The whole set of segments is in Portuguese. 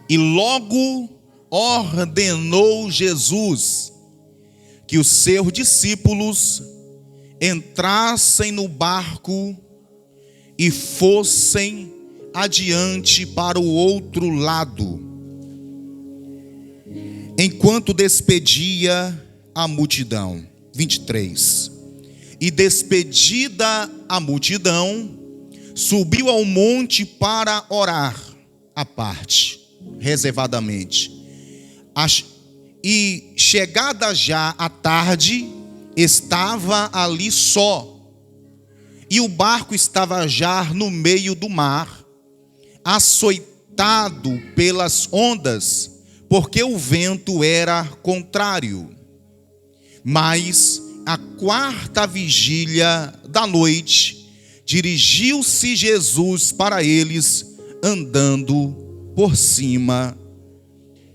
E logo ordenou Jesus que os seus discípulos entrassem no barco e fossem adiante para o outro lado, enquanto despedia a multidão. 23. E despedida a multidão, subiu ao monte para orar à parte, reservadamente. E chegada já a tarde, estava ali só, e o barco estava já no meio do mar, açoitado pelas ondas, porque o vento era contrário. Mas à quarta vigília da noite, dirigiu-se Jesus para eles, andando por cima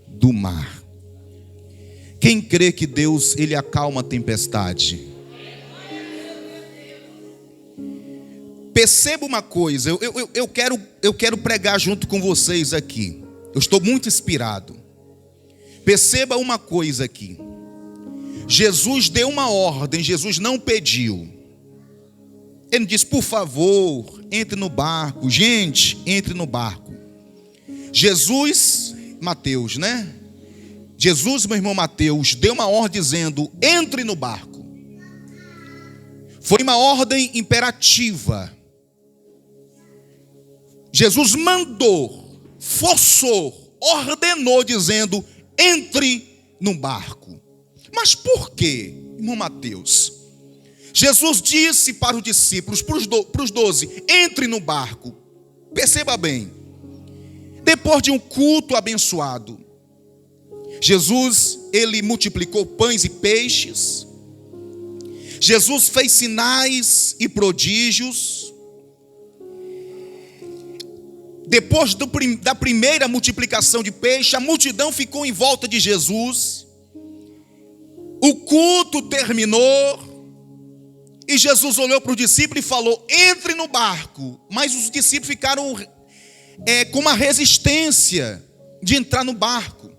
do mar. Quem crê que Deus, Ele acalma a tempestade? Perceba uma coisa, eu quero pregar junto com vocês aqui. Eu estou muito inspirado. Perceba uma coisa aqui. Jesus deu uma ordem, Jesus não pediu. Ele disse, por favor, entre no barco. Gente, entre no barco. Jesus, Mateus, né? Jesus, meu irmão Mateus, deu uma ordem dizendo, entre no barco. Foi uma ordem imperativa. Jesus mandou, forçou, ordenou, dizendo, entre no barco. Mas por quê, irmão Mateus? Jesus disse para os discípulos, para os 12, entre no barco. Perceba bem, depois de um culto abençoado, Jesus, ele multiplicou pães e peixes. Jesus fez sinais e prodígios. Depois da primeira multiplicação de peixe, a multidão ficou em volta de Jesus. O culto terminou e Jesus olhou para os discípulos e falou, entre no barco. Mas os discípulos ficaram com uma resistência de entrar no barco.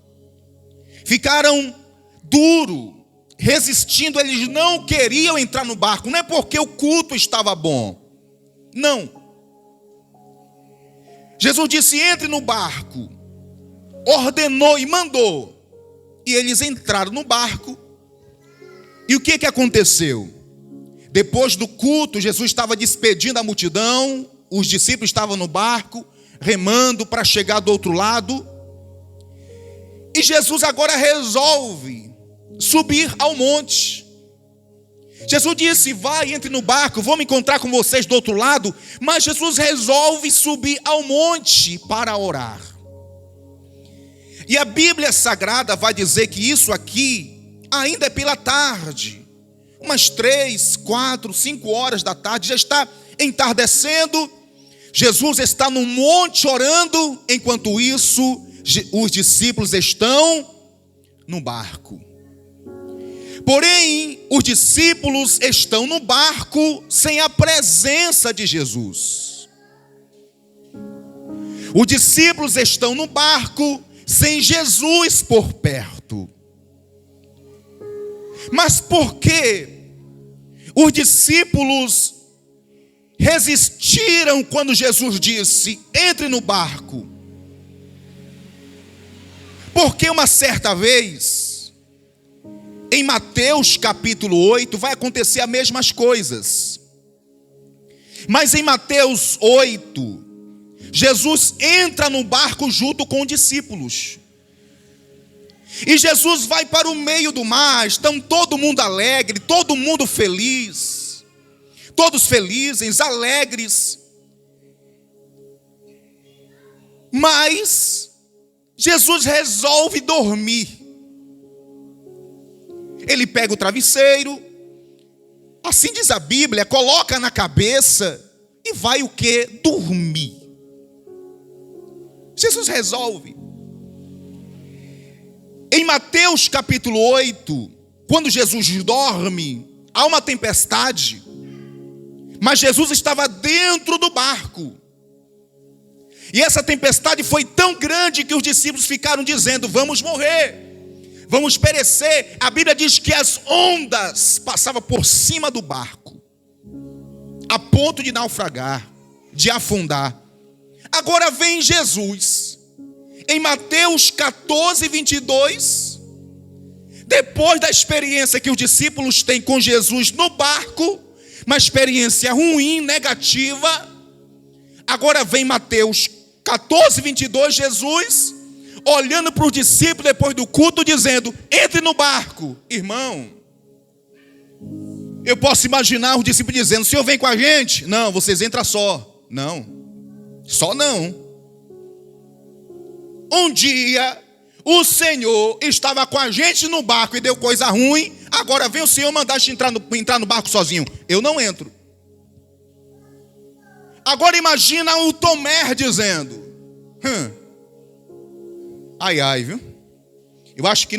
Ficaram duro, resistindo, eles não queriam entrar no barco. Não é porque o culto estava bom, não. Jesus disse, entre no barco, ordenou e mandou. E eles entraram no barco. E o que aconteceu? Depois do culto, Jesus estava despedindo a multidão, os discípulos estavam no barco, remando para chegar do outro lado. E Jesus agora resolve subir ao monte. Jesus disse, vai, entre no barco, vou me encontrar com vocês do outro lado. Mas Jesus resolve subir ao monte para orar. E a Bíblia Sagrada vai dizer que isso aqui ainda é pela tarde. Umas 3, 4, 5 horas da tarde, já está entardecendo. Jesus está no monte orando, enquanto isso, os discípulos estão no barco. Porém, os discípulos estão no barco sem a presença de Jesus. Os discípulos estão no barco sem Jesus por perto. Mas por que os discípulos resistiram quando Jesus disse, entre no barco? Porque uma certa vez, em Mateus capítulo 8, vai acontecer as mesmas coisas. Mas em Mateus 8, Jesus entra no barco junto com os discípulos. E Jesus vai para o meio do mar, estão todo mundo alegre, todo mundo feliz. Todos felizes, alegres. Mas Jesus resolve dormir. Ele pega o travesseiro, assim diz a Bíblia, coloca na cabeça e vai o quê? Dormir. Jesus resolve. Em Mateus capítulo 8, quando Jesus dorme, há uma tempestade, mas Jesus estava dentro do barco. E essa tempestade foi tão grande que os discípulos ficaram dizendo: vamos morrer, vamos perecer. A Bíblia diz que as ondas passavam por cima do barco, a ponto de naufragar, de afundar. Agora vem Jesus, em Mateus 14, 22, depois da experiência que os discípulos têm com Jesus no barco, uma experiência ruim, negativa. Agora vem Mateus 14, 22, Jesus olhando para os discípulos depois do culto, dizendo: entre no barco. Irmão, eu posso imaginar os discípulos dizendo: o senhor vem com a gente? Não, vocês entram só. Não, só não. Um dia o Senhor estava com a gente no barco e deu coisa ruim. Agora vem o Senhor mandar a gente entrar no barco sozinho. Eu não entro. Agora imagina o Tomé dizendo: ai, ai, viu? Eu acho que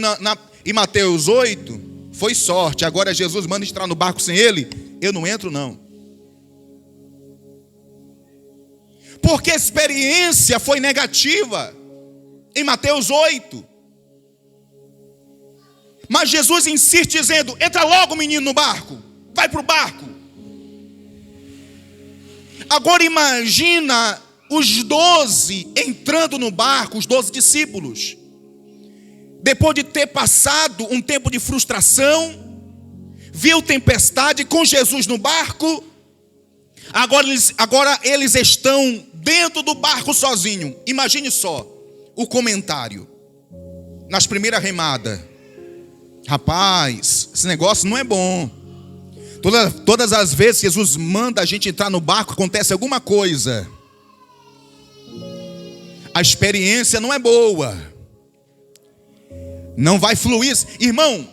em Mateus 8 foi sorte. Agora Jesus manda entrar no barco sem ele. Eu não entro, não. Porque a experiência foi negativa em Mateus 8. Mas Jesus insiste dizendo: entra logo, menino, no barco. Vai para o barco. Agora imagina os 12 entrando no barco, os 12 discípulos. Depois de ter passado um tempo de frustração, viu tempestade com Jesus no barco. Agora eles estão dentro do barco sozinho. Imagine só o comentário nas primeiras remadas: rapaz, esse negócio não é bom. Todas as vezes que Jesus manda a gente entrar no barco, acontece alguma coisa. A experiência não é boa. Não vai fluir. Irmão,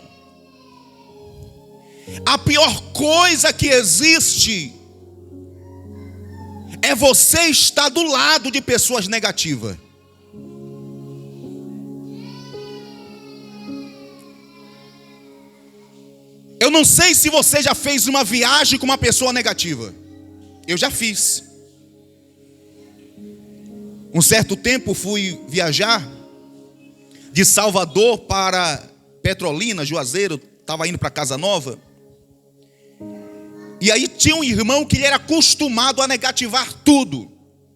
a pior coisa que existe é você estar do lado de pessoas negativas. Eu não sei se você já fez uma viagem com uma pessoa negativa. Eu já fiz. Um certo tempo fui viajar de Salvador para Petrolina, Juazeiro. Estava indo para Casa Nova. E aí tinha um irmão que ele era acostumado a negativar tudo.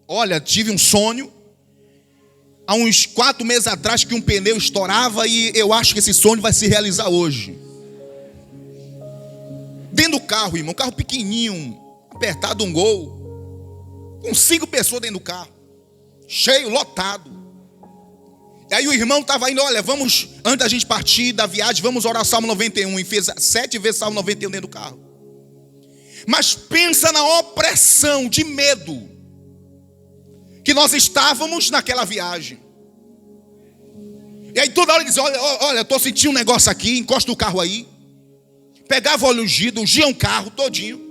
Olha, tive um sonho há uns 4 meses atrás que um pneu estourava, e eu acho que esse sonho vai se realizar hoje. Dentro do carro, irmão, um carro pequenininho, apertado, um Gol, com 5 pessoas dentro do carro, cheio, lotado. E aí o irmão estava indo: olha, vamos, antes da gente partir da viagem, vamos orar Salmo 91. E fez 7 vezes Salmo 91 dentro do carro. Mas pensa na opressão de medo que nós estávamos naquela viagem. E aí toda hora ele dizia: olha, estou sentindo um negócio aqui, encosta o carro aí. Pegava óleo ungido, ungia um carro todinho.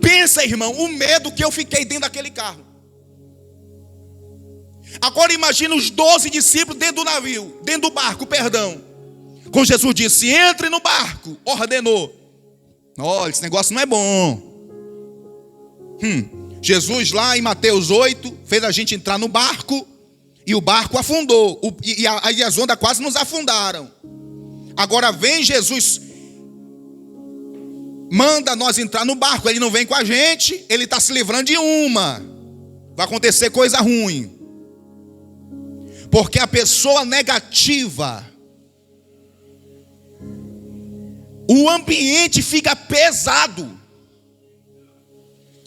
Pensa, irmão, o medo que eu fiquei dentro daquele carro. Agora imagina os 12 discípulos dentro do navio, dentro do barco, perdão. Quando Jesus disse: entre no barco, ordenou. Olha, esse negócio não é bom. Jesus lá em Mateus 8 fez a gente entrar no barco, e o barco afundou. E as ondas quase nos afundaram. Agora vem Jesus, manda nós entrar no barco. Ele não vem com a gente, ele está se livrando de uma. Vai acontecer coisa ruim. Porque a pessoa negativa, o ambiente fica pesado.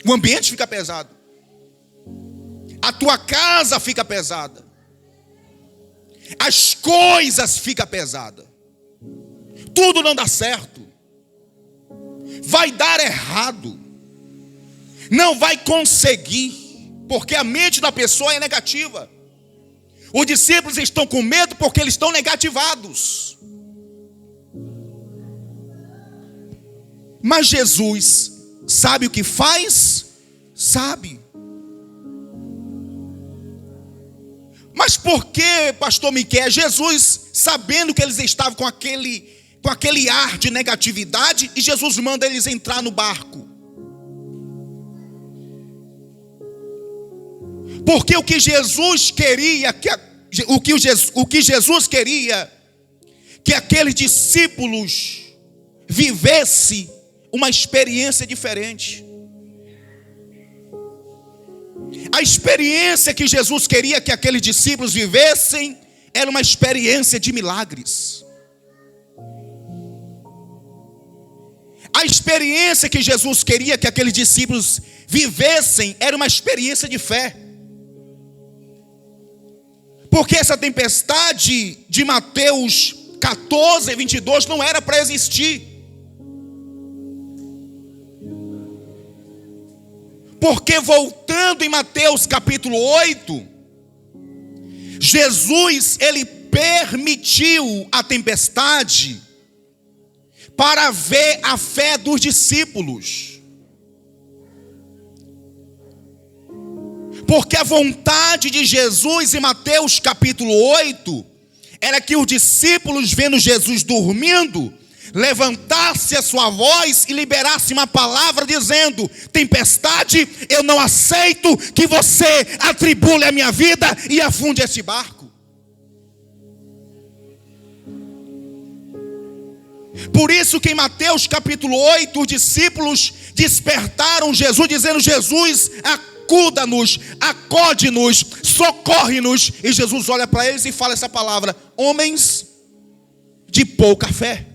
O ambiente fica pesado. A tua casa fica pesada. As coisas ficam pesadas. Tudo não dá certo. Vai dar errado. Não vai conseguir. Porque a mente da pessoa é negativa. Os discípulos estão com medo porque eles estão negativados. Mas Jesus sabe o que faz? Sabe. Mas por que, pastor Miquel? Jesus, sabendo que eles estavam com aquele ar de negatividade, e Jesus manda eles entrar no barco. Porque o que Jesus queria, o que Jesus queria, que aqueles discípulos vivessem uma experiência diferente. A experiência que Jesus queria que aqueles discípulos vivessem era uma experiência de milagres. A experiência que Jesus queria que aqueles discípulos vivessem era uma experiência de fé. Porque essa tempestade de Mateus 14, 22 não era para existir. Porque voltando em Mateus capítulo 8, Jesus, ele permitiu a tempestade para ver a fé dos discípulos. Porque a vontade de Jesus em Mateus capítulo 8 era que os discípulos, vendo Jesus dormindo, levantasse a sua voz e liberasse uma palavra dizendo: tempestade, eu não aceito que você atribule a minha vida e afunde esse barco. Por isso que em Mateus capítulo 8, os discípulos despertaram Jesus, dizendo: Jesus, acuda-nos, acode-nos, socorre-nos. E Jesus olha para eles e fala essa palavra: homens de pouca fé.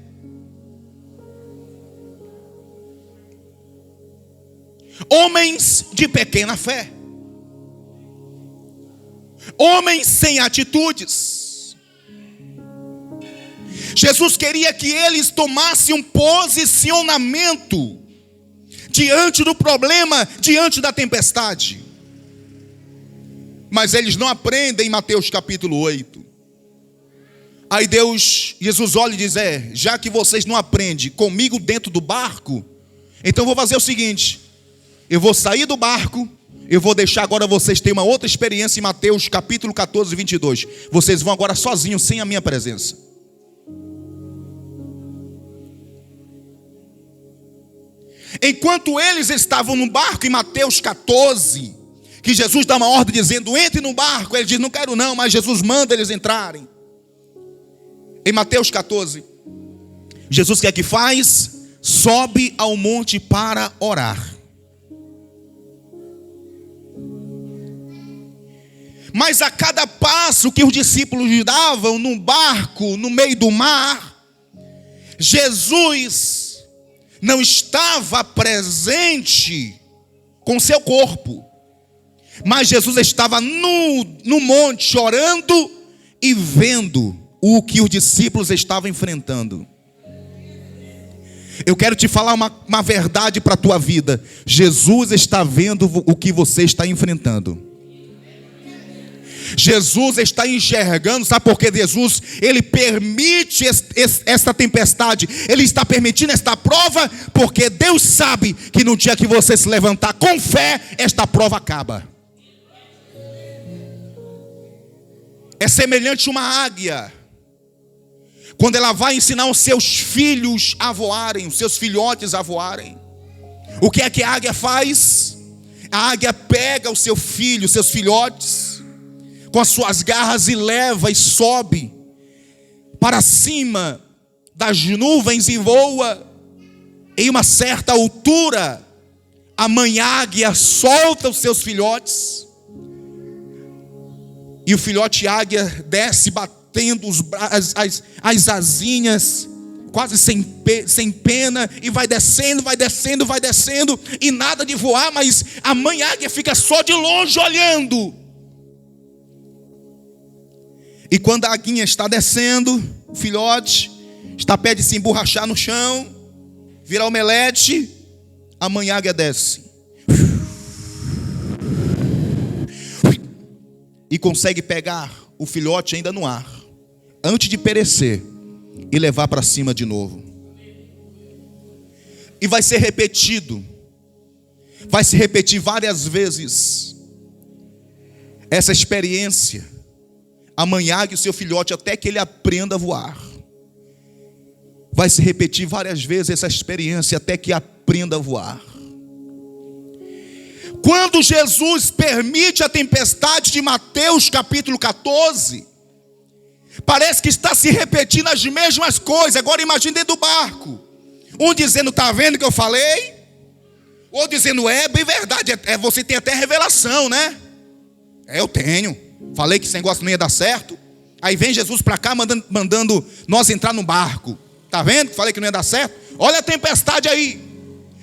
Homens de pequena fé. Homens sem atitudes. Jesus queria que eles tomassem um posicionamento diante do problema, diante da tempestade. Mas eles não aprendem em Mateus capítulo 8. Aí Jesus olha e diz: já que vocês não aprendem comigo dentro do barco, então eu vou fazer o seguinte: eu vou sair do barco, eu vou deixar agora vocês terem uma outra experiência em Mateus capítulo 14, 22. Vocês vão agora sozinhos, sem a minha presença. Enquanto eles estavam no barco, em Mateus 14, que Jesus dá uma ordem dizendo: entre no barco. Ele diz: não quero não, mas Jesus manda eles entrarem. Em Mateus 14, Jesus, o que é que faz? Sobe ao monte para orar. Mas a cada passo que os discípulos davam no barco, no meio do mar, Jesus não estava presente com seu corpo, mas Jesus estava no monte orando e vendo o que os discípulos estavam enfrentando. Eu quero te falar uma verdade para a tua vida: Jesus está vendo o que você está enfrentando. Jesus está enxergando. Sabe por que Jesus, ele permite esta tempestade? Ele está permitindo esta prova porque Deus sabe que no dia que você se levantar com fé, esta prova acaba. É semelhante a uma águia, quando ela vai ensinar os seus filhos a voarem, os seus filhotes a voarem. O que é que a águia faz? A águia pega o seu filho, os seus filhotes, com as suas garras e leva e sobe para cima das nuvens e voa. Em uma certa altura, a mãe águia solta os seus filhotes, e o filhote águia desce batendo as asinhas, quase sem pena, e vai descendo, e nada de voar, mas a mãe águia fica só de longe olhando. E quando a aguinha está descendo, o filhote está perto de se emborrachar no chão, virar omelete, a mãe águia desce e consegue pegar o filhote ainda no ar, antes de perecer, e levar para cima de novo. E vai ser repetido, vai se repetir várias vezes essa experiência. A mãe águia e o seu filhote, até que ele aprenda a voar. Vai se repetir várias vezes essa experiência até que aprenda a voar. Quando Jesus permite a tempestade de Mateus capítulo 14, parece que está se repetindo as mesmas coisas. Agora imagine dentro do barco. Um dizendo, está vendo o que eu falei? Ou dizendo, bem verdade, você tem até revelação, né? Eu tenho. Falei que esse negócio não ia dar certo. Aí vem Jesus para cá mandando nós entrar no barco. Está vendo? Falei que não ia dar certo. Olha a tempestade aí.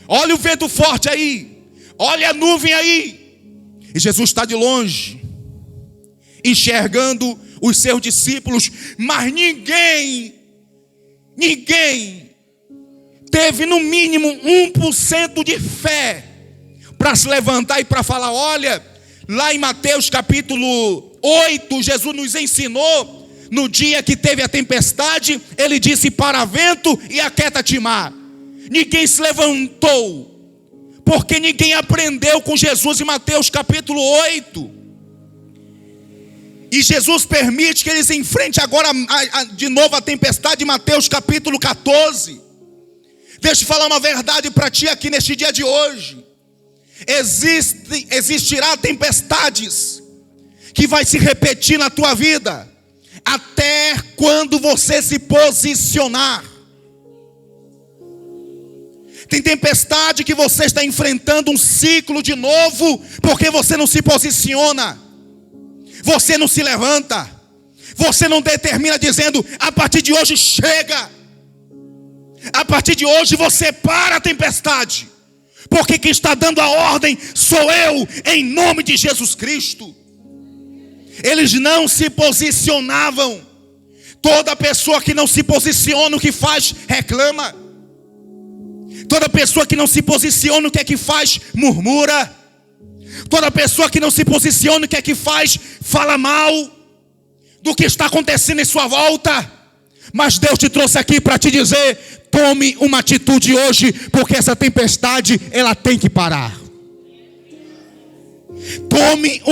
Olha o vento forte aí. Olha a nuvem aí. E Jesus está de longe, enxergando os seus discípulos. Mas ninguém teve no mínimo 1% de fé para se levantar e para falar, olha, lá em Mateus capítulo 8, Jesus nos ensinou, no dia que teve a tempestade, ele disse, para vento e aquieta-te mar. Ninguém se levantou, porque ninguém aprendeu com Jesus em Mateus capítulo 8. E Jesus permite que eles enfrentem agora de novo a tempestade em Mateus capítulo 14. Deixa eu falar uma verdade para ti aqui neste dia de hoje. Existirá tempestades que vai se repetir na tua vida até quando você se posicionar. Tem tempestade que você está enfrentando um ciclo de novo porque você não se posiciona. Você não se levanta. Você não determina dizendo, a partir de hoje chega. A partir de hoje você para a tempestade. Porque quem está dando a ordem sou eu, em nome de Jesus Cristo. Eles não se posicionavam. Toda pessoa que não se posiciona, o que faz, reclama. Toda pessoa que não se posiciona, o que é que faz, murmura. Toda pessoa que não se posiciona, o que é que faz, fala mal do que está acontecendo em sua volta. Mas Deus te trouxe aqui para te dizer, tome uma atitude hoje, porque essa tempestade, ela tem que parar. Tome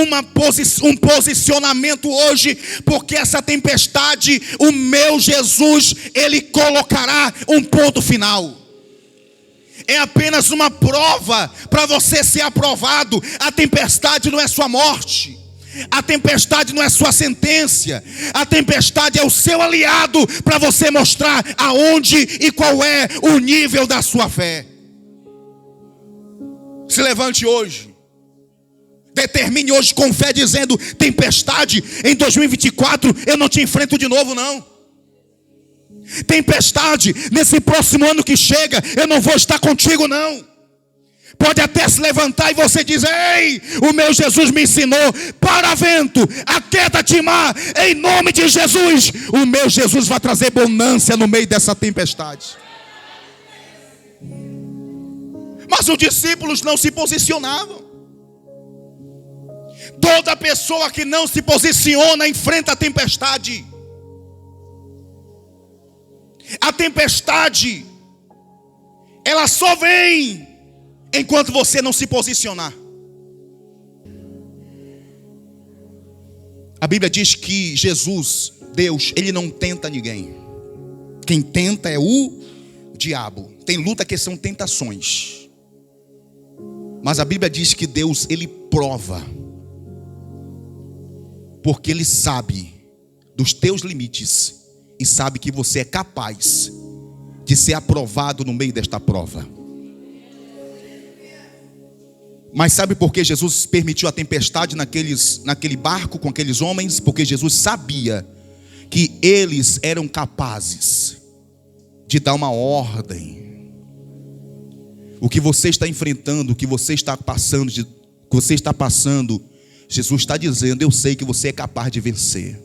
um posicionamento hoje, porque essa tempestade, o meu Jesus, ele colocará um ponto final. É apenas uma prova para você ser aprovado. A tempestade não é sua morte. A tempestade não é sua sentença. A tempestade é o seu aliado para você mostrar aonde e qual é o nível da sua fé. Se levante hoje. Determine hoje com fé dizendo, tempestade, em 2024 eu não te enfrento de novo não. Tempestade, nesse próximo ano que chega, eu não vou estar contigo não. Pode até se levantar e você diz, ei, o meu Jesus me ensinou, para vento, aquieta-te mar, em nome de Jesus. O meu Jesus vai trazer bonança no meio dessa tempestade. Mas os discípulos não se posicionavam. Toda pessoa que não se posiciona enfrenta a tempestade. A tempestade, ela só vem enquanto você não se posicionar. A Bíblia diz que Jesus, Deus, ele não tenta ninguém. Quem tenta é o diabo. Tem luta que são tentações. Mas a Bíblia diz que Deus, ele prova. Porque ele sabe dos teus limites e sabe que você é capaz de ser aprovado no meio desta prova. Mas sabe por que Jesus permitiu a tempestade naquele barco com aqueles homens? Porque Jesus sabia que eles eram capazes de dar uma ordem. O que você está enfrentando, o que você está passando, Jesus está dizendo, eu sei que você é capaz de vencer.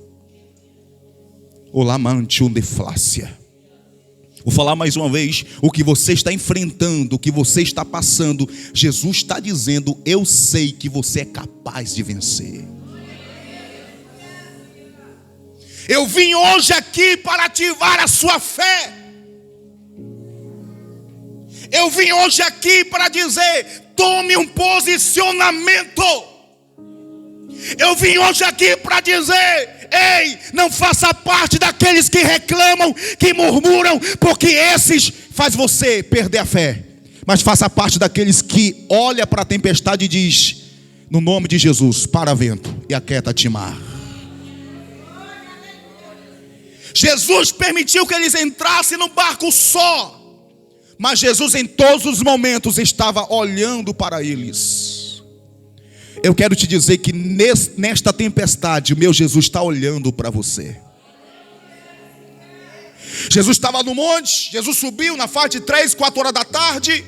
Olá, mantiundeflácia. Vou falar mais uma vez, o que você está enfrentando, o que você está passando, Jesus está dizendo, eu sei que você é capaz de vencer. Eu vim hoje aqui para ativar a sua fé. Eu vim hoje aqui para dizer, tome um posicionamento. Eu vim hoje aqui para dizer, ei, não faça parte daqueles que reclamam, que murmuram, porque esses faz você perder a fé. mas faça parte daqueles que olha para a tempestade e diz: no nome de Jesus, para vento e aquieta-te mar. Jesus permitiu que eles entrassem no barco só, mas Jesus em todos os momentos estava olhando para eles. Eu quero te dizer que nesta tempestade, o meu Jesus está olhando para você. Jesus estava no monte, Jesus subiu na faixa de 3, 4 horas da tarde.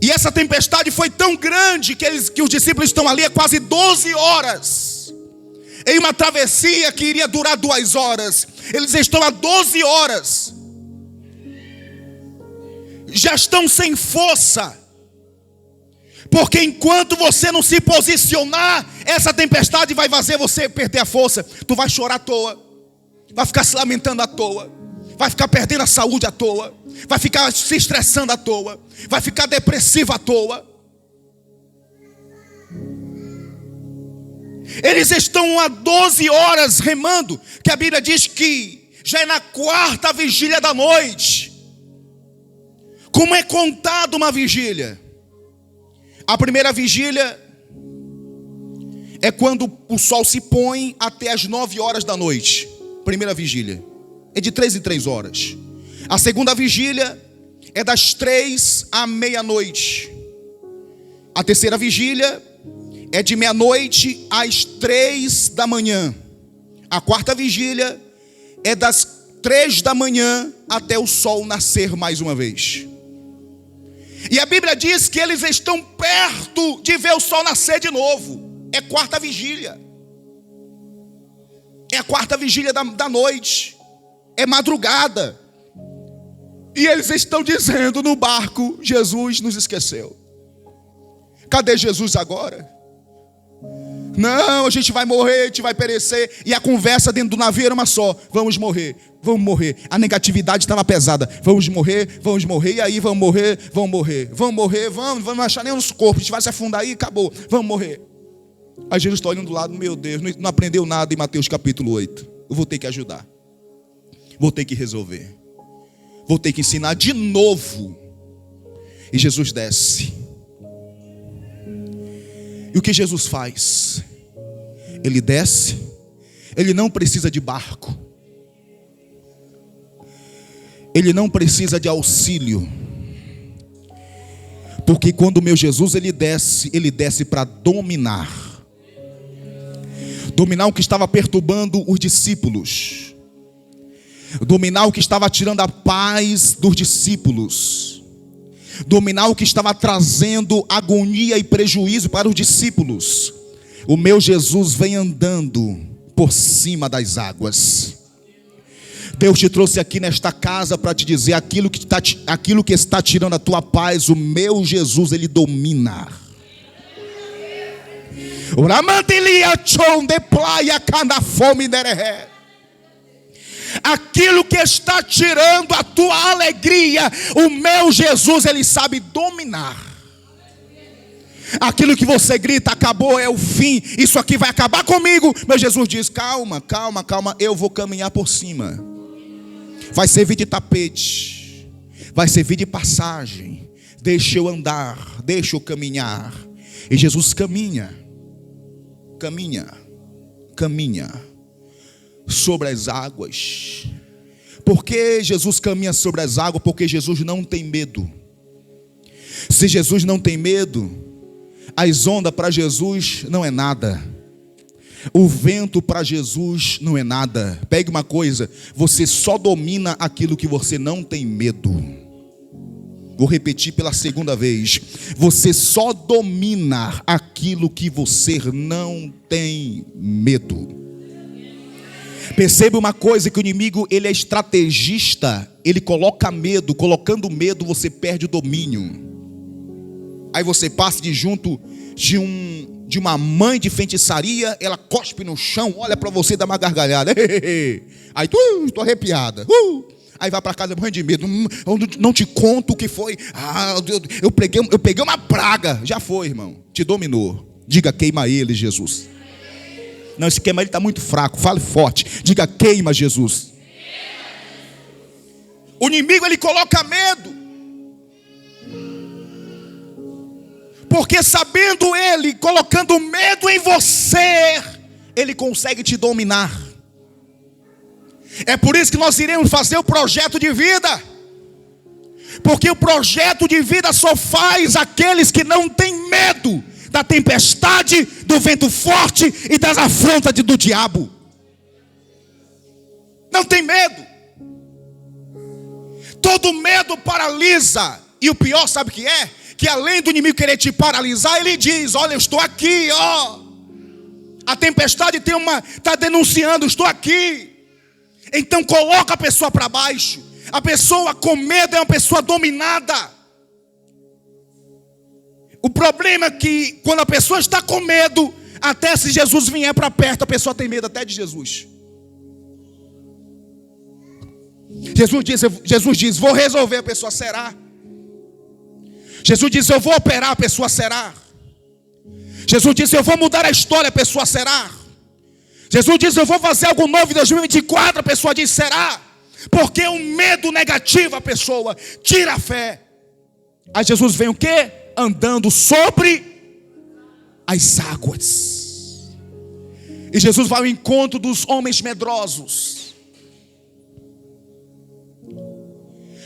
E essa tempestade foi tão grande que os discípulos estão ali há quase 12 horas. Em uma travessia que iria durar 2 horas. Eles estão há 12 horas. Já estão sem força. Porque enquanto você não se posicionar, essa tempestade vai fazer você perder a força. Tu vai chorar à toa. Vai ficar se lamentando à toa. Vai ficar perdendo a saúde à toa. Vai ficar se estressando à toa. Vai ficar depressivo à toa. Eles estão há 12 horas remando, que a Bíblia diz que já é na 4ª vigília da noite. Como é contado uma vigília? A primeira vigília é quando o sol se põe até as 9 horas da noite. Primeira vigília é de 3 em 3 horas. A segunda vigília é das 3 à meia-noite. A terceira vigília é de meia-noite às 3 da manhã. A quarta vigília é das 3 da manhã até o sol nascer mais uma vez. E a Bíblia diz que eles estão perto de ver o sol nascer de novo. É 4ª vigília. É a 4ª vigília da noite. É madrugada. E eles estão dizendo no barco: Jesus nos esqueceu. Cadê Jesus agora? Não, a gente vai morrer, a gente vai perecer. E a conversa dentro do navio era uma só: vamos morrer, vamos morrer. A negatividade estava pesada: vamos morrer, e aí vamos morrer, vamos achar nem o nosso corpo, a gente vai se afundar aí, acabou, vamos morrer. Aí Jesus está olhando do lado: meu Deus, não aprendeu nada em Mateus capítulo 8. Eu vou ter que ajudar, vou ter que resolver, vou ter que ensinar de novo. E Jesus desce. E o que Jesus faz? Ele desce. Ele não precisa de barco. Ele não precisa de auxílio. Porque quando o meu Jesus ele desce para dominar. Dominar o que estava perturbando os discípulos. Dominar o que estava tirando a paz dos discípulos. Dominar o que estava trazendo agonia e prejuízo para os discípulos. O meu Jesus vem andando por cima das águas. Deus te trouxe aqui nesta casa para te dizer: aquilo que está tirando a tua paz, o meu Jesus ele domina. Aquilo que está tirando a tua alegria, o meu Jesus ele sabe dominar. Aquilo que você grita: acabou, é o fim, isso aqui vai acabar comigo. Meu Jesus diz: calma, eu vou caminhar por cima. Vai servir de tapete, vai servir de passagem. Deixa eu andar, deixa eu caminhar. E Jesus caminha sobre as águas. Por que Jesus caminha sobre as águas? Porque Jesus não tem medo. Se Jesus não tem medo, as ondas para Jesus não é nada. O vento para Jesus não é nada. Pegue uma coisa: você só domina aquilo que você não tem medo. Vou repetir pela segunda vez: você só domina aquilo que você não tem medo. Perceba uma coisa, que o inimigo ele é estrategista. Ele coloca medo. Colocando medo você perde o domínio. Aí você passa de junto de uma mãe de feitiçaria, ela cospe no chão, olha para você e dá uma gargalhada. Aí estou arrepiada. Aí vai para casa morrendo de medo. Eu não te conto o que foi. Eu peguei uma praga. Já foi, irmão. Te dominou. Diga: queima ele, Jesus. Não, esse queima ele está muito fraco. Fale forte. Diga: queima, Jesus. O inimigo, ele coloca medo. Porque sabendo ele, colocando medo em você, ele consegue te dominar. É por isso que nós iremos fazer o projeto de vida. Porque o projeto de vida só faz aqueles que não têm medo da tempestade, do vento forte e das afrontas do diabo. Não tem medo. Todo medo paralisa. E o pior, sabe o que é? Que além do inimigo querer te paralisar, ele diz: olha, eu estou aqui, ó. A tempestade está denunciando, estou aqui. Então coloca a pessoa para baixo. A pessoa com medo é uma pessoa dominada. O problema é que quando a pessoa está com medo, até se Jesus vier para perto, a pessoa tem medo até de Jesus. Jesus diz, vou resolver, a pessoa será. Jesus disse, eu vou operar, a pessoa será. Jesus disse, eu vou mudar a história, a pessoa será. Jesus disse, eu vou fazer algo novo em 2024, a pessoa diz, será. Porque o medo negativo a pessoa tira a fé. Aí Jesus vem o quê? Andando sobre as águas. E Jesus vai ao encontro dos homens medrosos.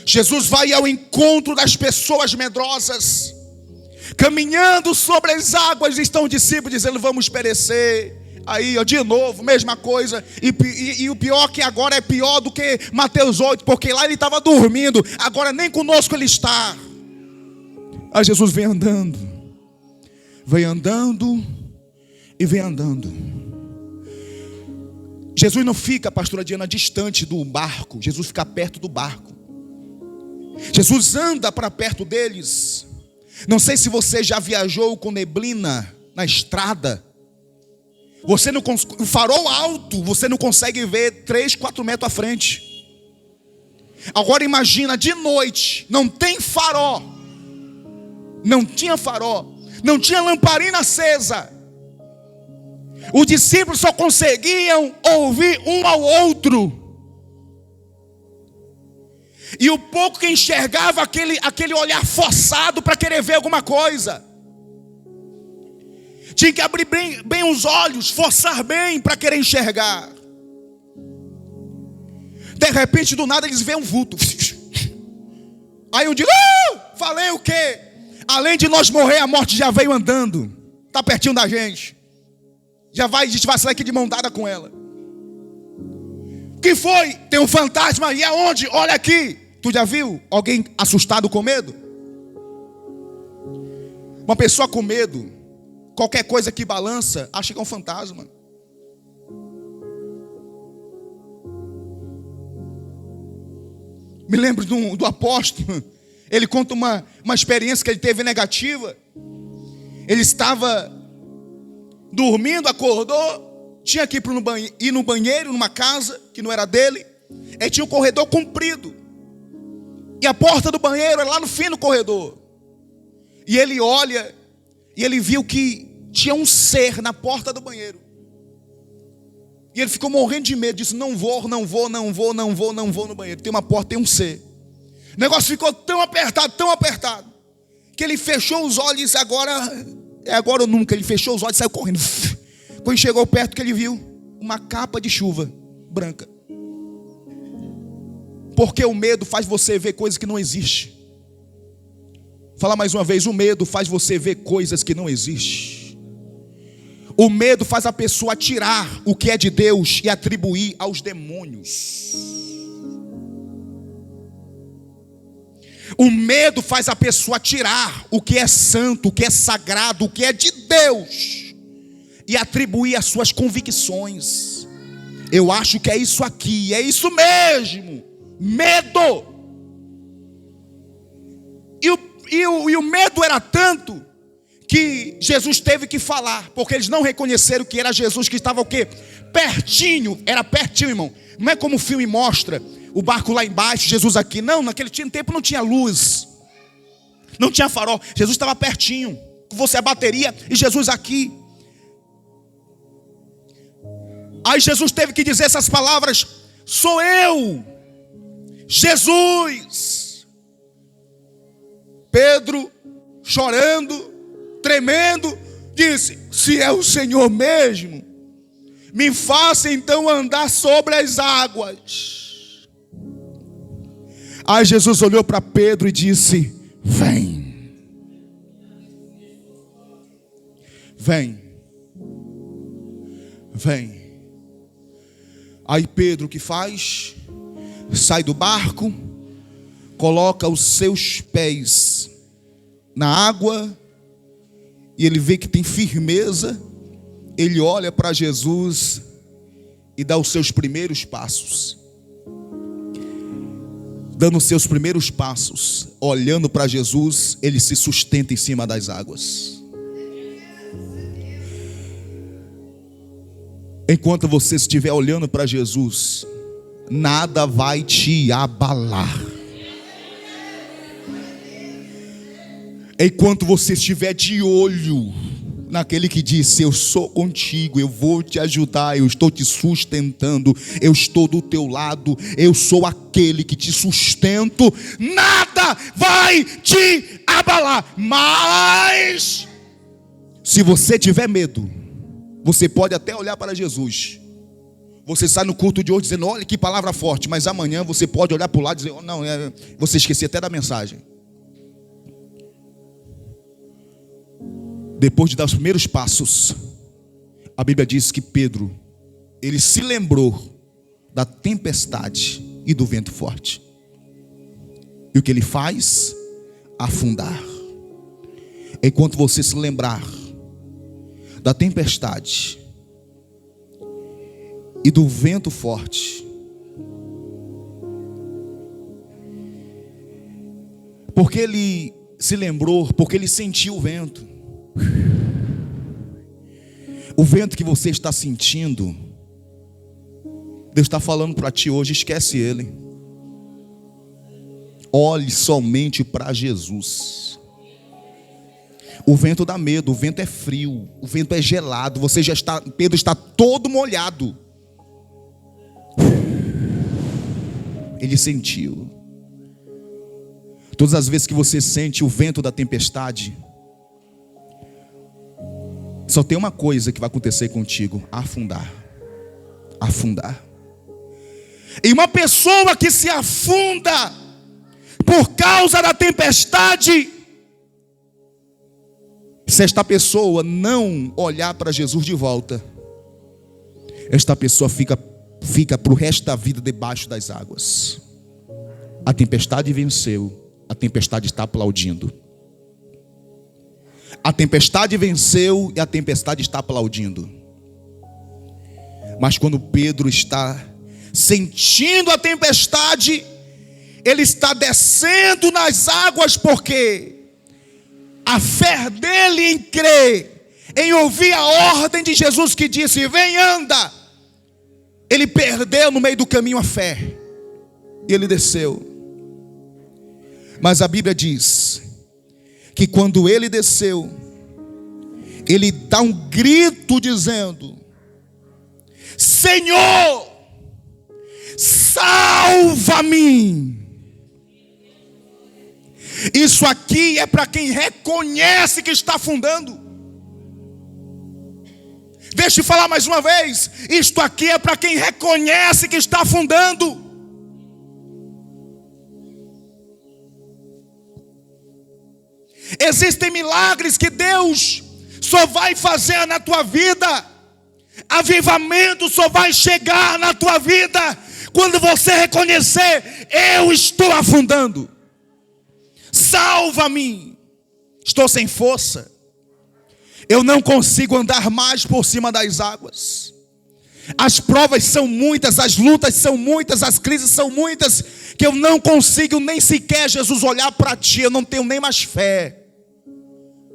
Jesus vai ao encontro das pessoas medrosas. Caminhando sobre as águas, estão os discípulos dizendo, vamos perecer. Aí, ó, de novo, mesma coisa. E o pior que agora é pior do que Mateus 8, porque lá ele estava dormindo, agora nem conosco ele está. Aí Jesus vem andando e vem andando. Jesus não fica, pastora Diana, distante do barco. Jesus fica perto do barco. Jesus anda para perto deles. Não sei se você já viajou com neblina na estrada. Você não, o farol alto, você não consegue ver 3, 4 metros à frente. Agora imagina, de noite, não tem farol. Não tinha farol. Não tinha lamparina acesa. Os discípulos só conseguiam ouvir um ao outro. E o pouco que enxergava aquele olhar forçado para querer ver alguma coisa. Tinha que abrir bem os olhos, forçar bem para querer enxergar. De repente, do nada, eles veem um vulto. Aí um diz, falei o quê? Além de nós morrer, a morte já veio andando. Está pertinho da gente. A gente vai sair aqui de mão dada com ela. O que foi? Tem um fantasma. E aonde? Olha aqui. Tu já viu alguém assustado com medo? Uma pessoa com medo, qualquer coisa que balança, acha que é um fantasma. Me lembro do apóstolo. Ele conta uma experiência que ele teve negativa. Ele estava dormindo, acordou, tinha que ir no banheiro, numa casa que não era dele. Aí tinha um corredor comprido. E a porta do banheiro era lá no fim do corredor. E ele olha, e ele viu que tinha um ser na porta do banheiro. E ele ficou morrendo de medo, disse, não vou no banheiro. Tem uma porta, tem um ser. O negócio ficou tão apertado, que ele fechou os olhos e disse, é agora ou nunca. Ele fechou os olhos e saiu correndo. Quando chegou perto, que ele viu uma capa de chuva branca. Porque o medo faz você ver coisas que não existem. Fala mais uma vez, o medo faz você ver coisas que não existem. O medo faz a pessoa tirar o que é de Deus e atribuir aos demônios. O medo faz a pessoa tirar o que é santo, o que é sagrado, o que é de Deus e atribuir às suas convicções. Eu acho que é isso aqui, é isso mesmo. Medo. E o medo era tanto que Jesus teve que falar, porque eles não reconheceram que era Jesus que estava o quê? Pertinho, era pertinho, irmão. Não é como o filme mostra, o barco lá embaixo, Jesus aqui. Não, naquele tempo não tinha luz, não tinha farol. Jesus estava pertinho, com você a bateria e Jesus aqui. Aí Jesus teve que dizer essas palavras, sou eu. Jesus. Pedro, chorando, tremendo, disse: se é o Senhor mesmo, me faça então andar sobre as águas. Aí Jesus olhou para Pedro e disse: vem. Vem. Vem. Aí Pedro o que faz? Sai do barco, coloca os seus pés na água, e ele vê que tem firmeza. Ele olha para Jesus e dá os seus primeiros passos. Dando os seus primeiros passos, olhando para Jesus, ele se sustenta em cima das águas. Enquanto você estiver olhando para Jesus, nada vai te abalar. Enquanto você estiver de olho naquele que disse: eu sou contigo, eu vou te ajudar, eu estou te sustentando, eu estou do teu lado, eu sou aquele que te sustento, nada vai te abalar. Mas se você tiver medo, você pode até olhar para Jesus. Você sai no culto de hoje dizendo: olha que palavra forte. Mas amanhã você pode olhar para o lado e dizer: oh, não, você esqueceu até da mensagem. Depois de dar os primeiros passos, a Bíblia diz que Pedro, ele se lembrou da tempestade e do vento forte. E o que ele faz? Afundar. Enquanto você se lembrar da tempestade e do vento forte, porque ele se lembrou, porque ele sentiu o vento. O vento que você está sentindo, Deus está falando para ti hoje: esquece ele. Olhe somente para Jesus. O vento dá medo, o vento é frio, o vento é gelado. Você já está, Pedro está todo molhado. Ele sentiu. Todas as vezes que você sente o vento da tempestade, só tem uma coisa que vai acontecer contigo: afundar. Afundar. E uma pessoa que se afunda por causa da tempestade, se esta pessoa não olhar para Jesus de volta, esta pessoa fica para o resto da vida debaixo das águas. A tempestade venceu, a tempestade está aplaudindo. A tempestade venceu e a tempestade está aplaudindo. Mas quando Pedro está sentindo a tempestade, ele está descendo nas águas, porque a fé dele em crer, em ouvir a ordem de Jesus que disse: vem, anda, ele perdeu no meio do caminho a fé, e ele desceu. Mas a Bíblia diz que quando ele desceu, ele dá um grito dizendo: Senhor, salva-me. Isso aqui é para quem reconhece que está afundando. Deixa eu falar mais uma vez. Isto aqui é para quem reconhece que está afundando. Existem milagres que Deus só vai fazer na tua vida. Avivamento só vai chegar na tua vida quando você reconhecer: eu estou afundando. Salva-me. Estou sem força. Eu não consigo andar mais por cima das águas. As provas são muitas, as lutas são muitas, as crises são muitas, que eu não consigo nem sequer, Jesus, olhar para ti. Eu não tenho nem mais fé.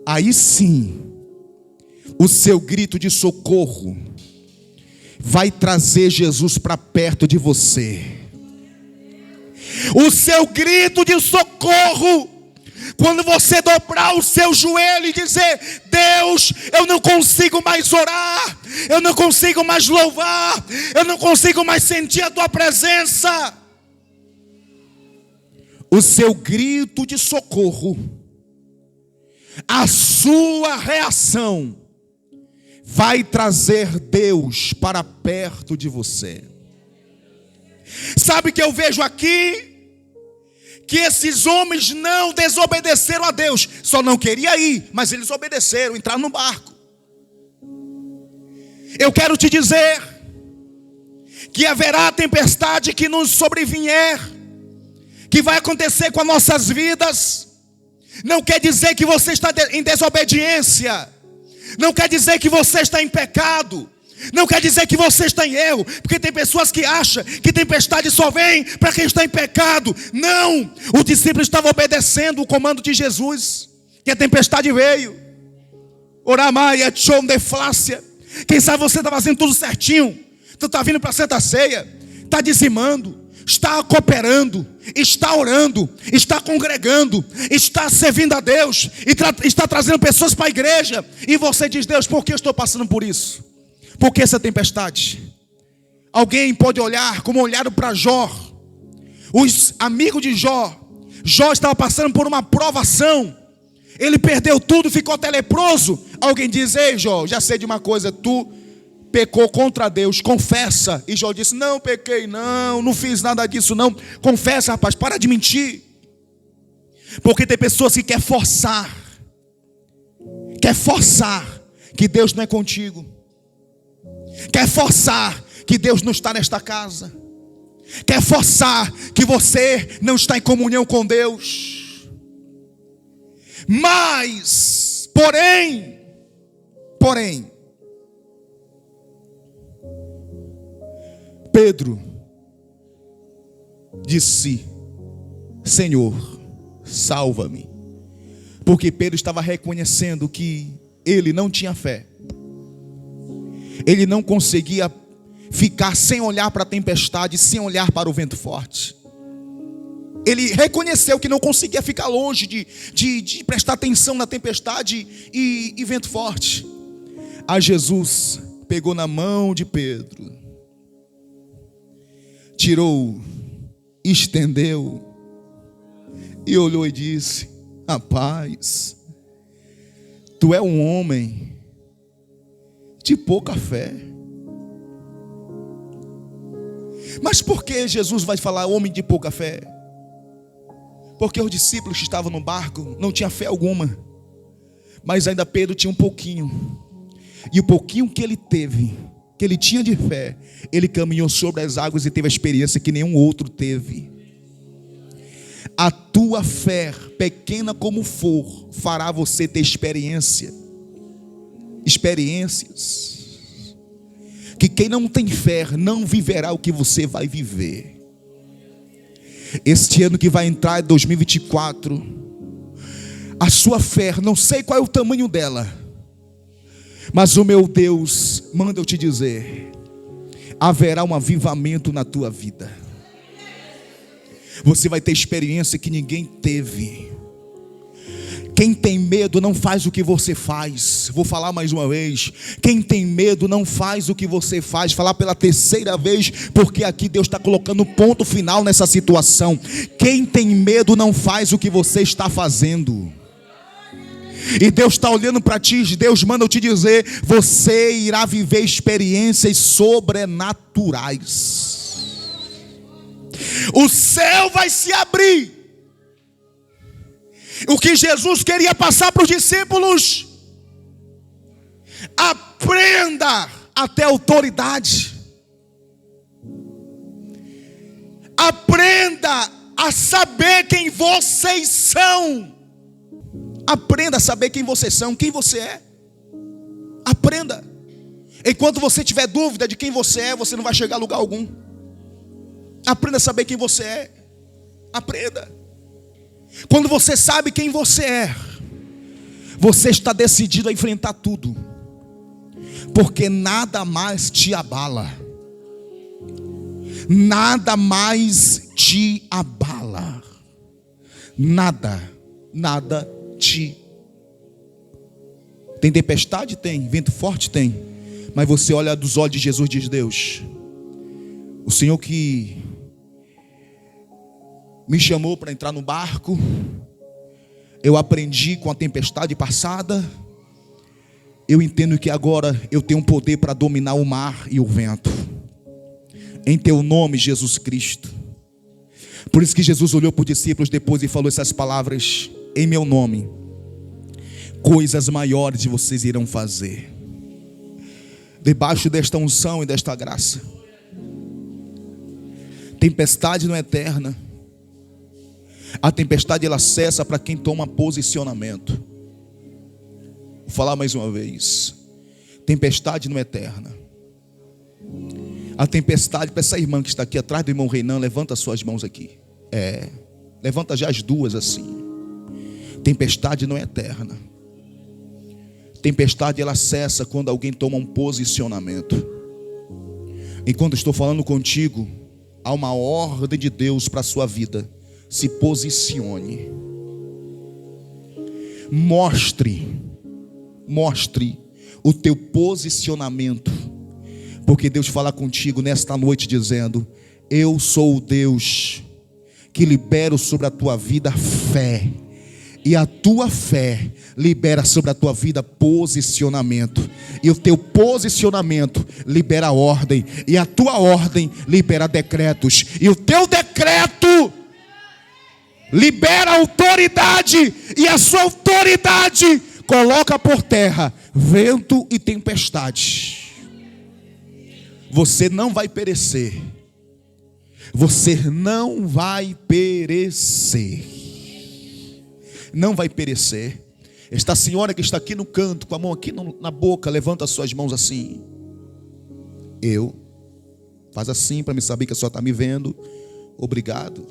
Aí sim, o seu grito de socorro vai trazer Jesus para perto de você. O seu grito de socorro, quando você dobrar o seu joelho e dizer: Deus, eu não consigo mais orar, eu não consigo mais louvar, eu não consigo mais sentir a tua presença. o seu grito de socorro, a sua reação, vai trazer Deus para perto de você. Sabe o que eu vejo aqui? Que esses homens não desobedeceram a Deus. Só não queria ir, mas eles obedeceram, entraram no barco. Eu quero te dizer que haverá tempestade que nos sobrevier, que vai acontecer com as nossas vidas. Não quer dizer que você está em desobediência, não quer dizer que você está em pecado, não quer dizer que você está em erro, porque tem pessoas que acham que tempestade só vem para quem está em pecado. Não, os discípulos estavam obedecendo o comando de Jesus, que a tempestade veio. Oramaia, tchom de flácia. Quem sabe você está fazendo tudo certinho, tu está vindo para a Santa Ceia, está dizimando, está cooperando, está orando, está congregando, está servindo a Deus, e está trazendo pessoas para a igreja, e você diz: Deus, por que eu estou passando por isso? Por que essa tempestade? Alguém pode olhar como olharam para Jó, os amigos de Jó. Jó estava passando por uma provação, ele perdeu tudo, ficou até leproso. Alguém diz: ei Jó, já sei de uma coisa, tu pecou contra Deus, confessa. E Jó disse: não pequei, não fiz nada disso não. Confessa, rapaz, para de mentir. Porque tem pessoas que quer forçar que Deus não é contigo, quer forçar que Deus não está nesta casa, quer forçar que você não está em comunhão com Deus. Mas, porém, Pedro disse: Senhor, salva-me. Porque Pedro estava reconhecendo que ele não tinha fé. Ele não conseguia ficar sem olhar para a tempestade, sem olhar para o vento forte. Ele reconheceu que não conseguia ficar longe de prestar atenção na tempestade e vento forte. Aí Jesus pegou na mão de Pedro, tirou, estendeu e olhou e disse: rapaz, tu é um homem de pouca fé. Mas por que Jesus vai falar homem de pouca fé? Porque os discípulos que estavam no barco não tinham fé alguma, mas ainda Pedro tinha um pouquinho. E o pouquinho que ele teve, que ele tinha de fé, ele caminhou sobre as águas e teve a experiência que nenhum outro teve. A tua fé, pequena como for, fará você ter experiências que quem não tem fé não viverá o que você vai viver. Este ano que vai entrar, 2024, a sua fé, não sei qual é o tamanho dela, mas o meu Deus manda eu te dizer: haverá um avivamento na tua vida. Você vai ter experiência que ninguém teve. Quem tem medo não faz o que você faz. Vou falar mais uma vez. Quem tem medo não faz o que você faz. Falar pela terceira vez, porque aqui Deus está colocando ponto final nessa situação. Quem tem medo não faz o que você está fazendo. E Deus está olhando para ti. Deus manda eu te dizer: você irá viver experiências sobrenaturais. O céu vai se abrir. O que Jesus queria passar para os discípulos: aprenda a ter autoridade, aprenda a saber quem vocês são, aprenda a saber quem vocês são, quem você é. Aprenda. Enquanto você tiver dúvida de quem você é, você não vai chegar a lugar algum. Aprenda a saber quem você é. Aprenda. Quando você sabe quem você é, você está decidido a enfrentar tudo, porque nada mais te abala. Nada mais te abala. Nada te. Tem tempestade? Tem. Vento forte? Tem. Mas você olha dos olhos de Jesus e diz: Deus, o Senhor que me chamou para entrar no barco. Eu aprendi com a tempestade passada. Eu entendo que agora eu tenho um poder para dominar o mar e o vento. Em teu nome, Jesus Cristo. Por isso que Jesus olhou para os discípulos depois e falou essas palavras: em meu nome, coisas maiores vocês irão fazer. Debaixo desta unção e desta graça. Tempestade não é eterna. A tempestade ela cessa para quem toma posicionamento. Vou falar mais uma vez. Tempestade não é eterna. A tempestade, para essa irmã que está aqui atrás do irmão Reinan, levanta as suas mãos aqui. Levanta já as duas assim. Tempestade não é eterna. Tempestade ela cessa quando alguém toma um posicionamento. Enquanto estou falando contigo, há uma ordem de Deus para a sua vida. Se posicione. Mostre o teu posicionamento. Porque Deus fala contigo nesta noite dizendo: eu sou o Deus que libero sobre a tua vida fé. E a tua fé libera sobre a tua vida posicionamento. E o teu posicionamento libera ordem. E a tua ordem libera decretos. E o teu decreto libera autoridade. E a sua autoridade coloca por terra vento e tempestade. Você não vai perecer. Você não vai perecer. Não vai perecer. Esta senhora que está aqui no canto, com a mão aqui na boca, levanta as suas mãos assim. Faz assim para me saber que a senhora está me vendo. Obrigado.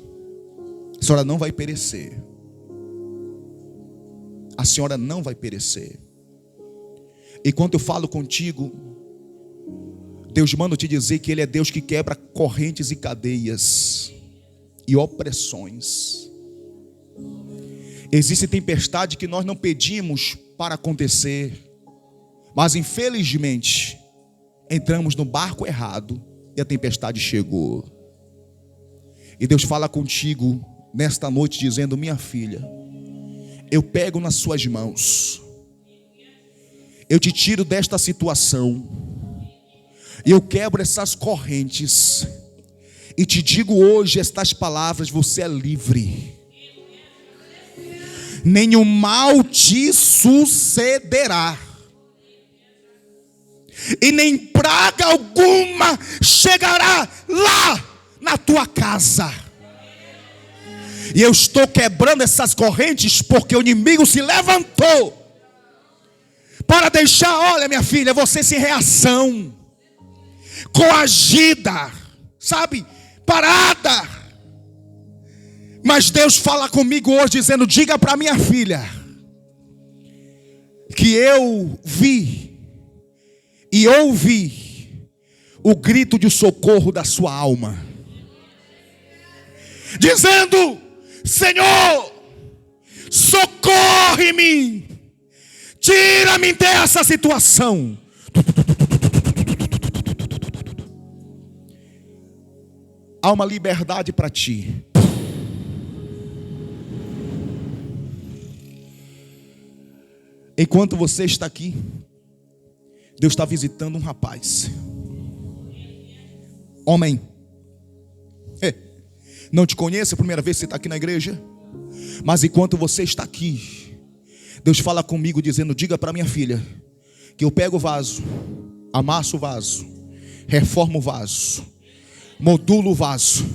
A senhora não vai perecer. A senhora não vai perecer. E quando eu falo contigo, Deus manda te dizer que Ele é Deus que quebra correntes e cadeias e opressões. Existe tempestade que nós não pedimos para acontecer, mas infelizmente entramos no barco errado e a tempestade chegou. E Deus fala contigo nesta noite dizendo: minha filha, eu pego nas suas mãos, eu te tiro desta situação, e eu quebro essas correntes, e te digo hoje estas palavras: você é livre. Nenhum mal te sucederá, e nem praga alguma chegará lá na tua casa. E eu estou quebrando essas correntes porque o inimigo se levantou para deixar, olha minha filha, você sem reação, coagida, sabe, parada. Mas Deus fala comigo hoje dizendo: diga para minha filha que eu vi e ouvi o grito de socorro da sua alma, dizendo: Senhor, socorre-me, tira-me dessa situação. Há uma liberdade para ti. Enquanto você está aqui, Deus está visitando um rapaz. Homem, não te conheço, é a primeira vez que você está aqui na igreja. Mas enquanto você está aqui, Deus fala comigo dizendo: diga para minha filha que eu pego o vaso, amasso o vaso, reformo o vaso, modulo o vaso,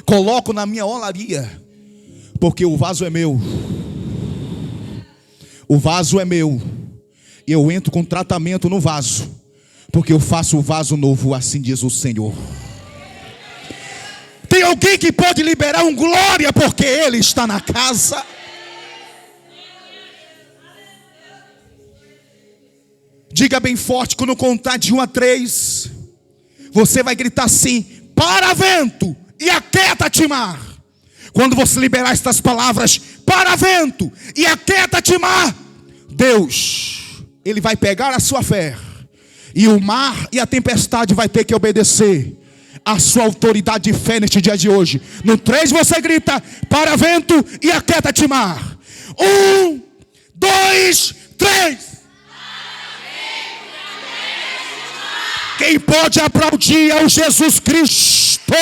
coloco na minha olaria, porque o vaso é meu. O vaso é meu, e eu entro com tratamento no vaso, porque eu faço o vaso novo, assim diz o Senhor. Tem alguém que pode liberar um glória, porque Ele está na casa? Diga bem forte, quando contar de 1 a 3, você vai gritar assim: para vento e aquieta-te mar. Quando você liberar estas palavras: para vento e aquieta-te mar, Deus, Ele vai pegar a sua fé, e o mar e a tempestade vai ter que obedecer a sua autoridade de fé neste dia de hoje. No 3 você grita: para vento e aquieta-te mar. 1, 2, 3. Quem pode aplaudir é o Jesus Cristo.